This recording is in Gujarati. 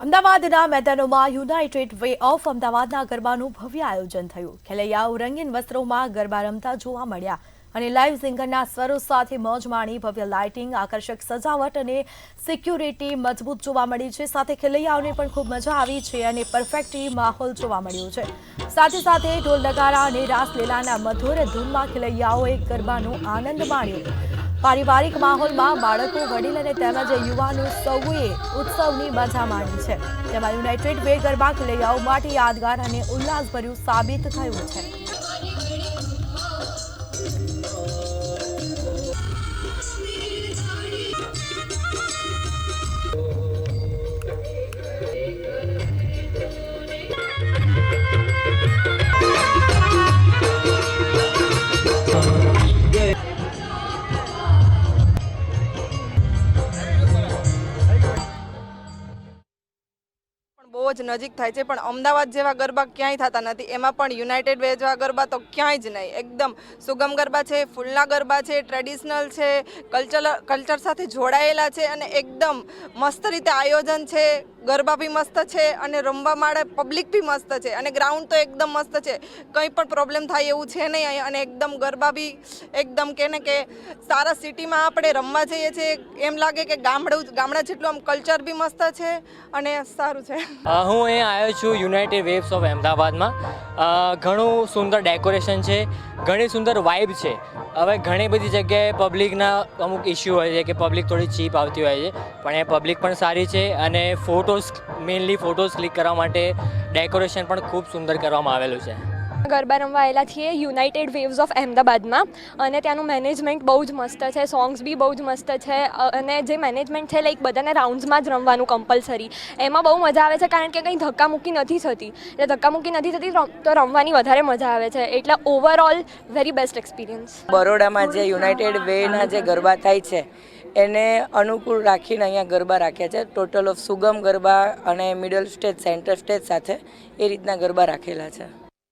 અમદાવાદના મેદાનોમાં યુનાઇટેડ વે ઓફ અમદાવાદના ગરબાનું ભવ્ય આયોજન થયું. ખેલૈયાઓ રંગીન વસ્ત્રોમાં ગરબા રમતા જોવા મળ્યા અને લાઇવ સિંગરના સ્વરો સાથે મોજ માણી. ભવ્ય લાઇટિંગ, આકર્ષક સજાવટ અને સિક્યુરિટી મજબૂત જોવા મળી છે. સાથે ખેલૈયાઓને પણ ખૂબ મજા આવી છે અને પરફેક્ટ માહોલ જોવા મળ્યો છે. સાથે સાથે ઢોલ નગારા અને રાસલીલાના મધુર ધૂનમાં ખેલૈયાઓએ ગરબાનો આનંદ માણ્યો. પારિવારિક માહોલમાં બાળકો, વડીલ અને તેમજ યુવાનો સૌએ ઉત્સવની મજા માણી છે. જેમાં યુનાઇટેડ વે ગરબા ખેલૈયાઓ માટે યાદગાર અને ઉલ્લાસભર્યું સાબિત થયું છે. બહુ જ નજીક થાય છે, પણ અમદાવાદ જેવા ગરબા ક્યાંય થતા નથી. એમાં પણ યુનાઇટેડ વે જેવા ગરબા તો ક્યાંય જ નહીં. એકદમ સુગમ ગરબા છે, ફૂલના ગરબા છે, ટ્રેડિશનલ છે, કલ્ચર સાથે જોડાયેલા છે અને એકદમ મસ્ત રીતે આયોજન છે. ગરબા બી મસ્ત છે અને રમવા માટે પબ્લિક બી મસ્ત છે અને ગ્રાઉન્ડ તો એકદમ મસ્ત છે. કંઈ પણ પ્રોબ્લેમ થાય એવું છે નહીં અહીં. અને એકદમ ગરબા બી એકદમ કે ને કે સારા સિટીમાં આપણે રમવા જઈએ છીએ એમ લાગે કે ગામડા જેટલું આમ કલ્ચર બી મસ્ત છે અને સારું છે. હું અહીં આવ્યો છું યુનાઇટેડ વેવ્સ ઓફ અમદાવાદમાં. ઘણું સુંદર ડેકોરેશન છે, ઘણી સુંદર વાઇબ છે. હવે ઘણી બધી જગ્યાએ પબ્લિકના અમુક ઇસ્યુ હોય છે કે પબ્લિક થોડી ચીપ આવતી હોય છે, પણ એ પબ્લિક પણ સારી છે અને મેઇનલી ફોટોઝ ક્લિક કરવા માટે ડેકોરેશન પણ ખૂબ સુંદર કરવામાં આવેલું છે. ગરબા રમવા આવેલા છીએ યુનાઇટેડ વેવ્સ ઓફ અમદાવાદમાં અને ત્યાંનું મેનેજમેન્ટ બહુ જ મસ્ત છે, સોંગ્સ બી બહુ જ મસ્ત છે અને જે મેનેજમેન્ટ છે લાઈક બધાને રાઉન્ડ્સમાં જ રમવાનું કમ્પલસરી. એમાં બહુ મજા આવે છે કારણ કે કંઈ ધક્કામુક્કી નથી થતી. એટલે ધક્કામુક્કી નથી થતી તો રમવાની વધારે મજા આવે છે. એટલે ઓવરઓલ વેરી બેસ્ટ એક્સપિરિયન્સ. બરોડામાં જે યુનાઇટેડ વેના જે ગરબા થાય છે એને અનુકૂળ રાખીને અહીંયા ગરબા રાખ્યા છે. ટોટલ ઓફ સુગમ ગરબા અને મિડલ સ્ટેજ, સેન્ટર સ્ટેજ સાથે એ રીતના ગરબા રાખેલા છે.